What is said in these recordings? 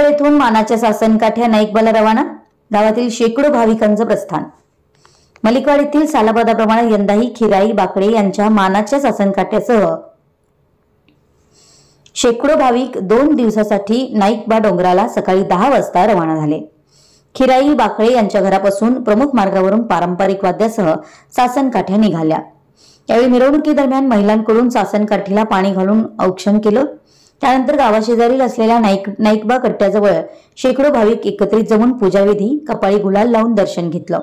मलिकवाड येथून मानाच्या सासनकाठ्या नाईकबाला रवाना, गावातील शेकडो भाविकांचं प्रस्थान। मलिकवाड येथील सालाबादाप्रमाणे यंदाही खिराई बाकळे यांच्या मानाच्या सासनकाठ्यासह शेकडो भाविक 2 दिवसासाठी नाईकबा डोंगराला सकाळी 10 वाजता रवाना झाले। खिराई बाकळे यांच्या घरापासून प्रमुख मार्गावरून पारंपरिक वाद्यासह सासनकाठ्या निघाल्या। यावेळी मिरवणुकीदरम्यान महिलांकडून सासनकाठीला पाणी घालून औक्षण केलं। त्यानंतर गावाशेजारील असलेल्या नाईकबा कट्ट्याजवळ शेकडो भाविक एकत्रित जमून पूजाविधी, कपाळी गुलाल लावून दर्शन घेतलं।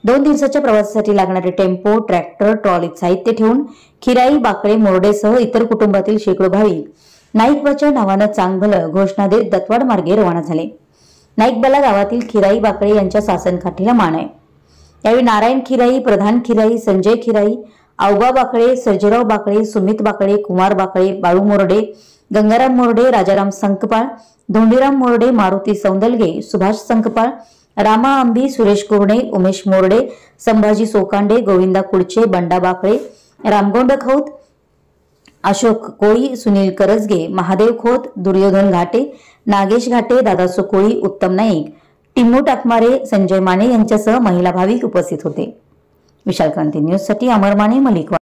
2 दिवसाच्या प्रवासासाठी लागणारे टेम्पो, ट्रॅक्टर, ट्रॉलीत साहित्य ठेवून खिराई बाकळे मोरडेसह इतर कुटुंबातील शेकडो भाविक नाईकबाच्या नावानं चांगभलं घोषणा देत दत्तवाड मार्गे रवाना झाले। नाईकबाला गावातील खिराई बाकळे यांच्या सासनकाठीला मान आहे। यावेळी नारायण खिराई, प्रधान खिराई, संजय खिराई, आवबा बाकळे, सर्जेराव बाकळे, सुमित बाकळे, कुमार बाकळे, बाळू मोरडे, गंगाराम मोरडे, राजाराम संकपाळ, धोंडीराम मोरडे, मारुती सौंदलगे, सुभाष संकपाळ, रामा आंबी, सुरेश कुरणे, उमेश मोरडे, संभाजी सोकांडे, गोविंदा कुडचे, बंडा बाकळे, रामगोंड खौत, अशोक कोळी, सुनील करजगे, महादेव खोत, दुर्योधन घाटे, नागेश घाटे, दादा सुकोळी, उत्तम नाईक, टिम्मू टाकमारे, संजय माने यांच्यासह महिला भाविक उपस्थित होते। विशाल क्रांती न्यूज साठी अमर माने, मलिकवाड।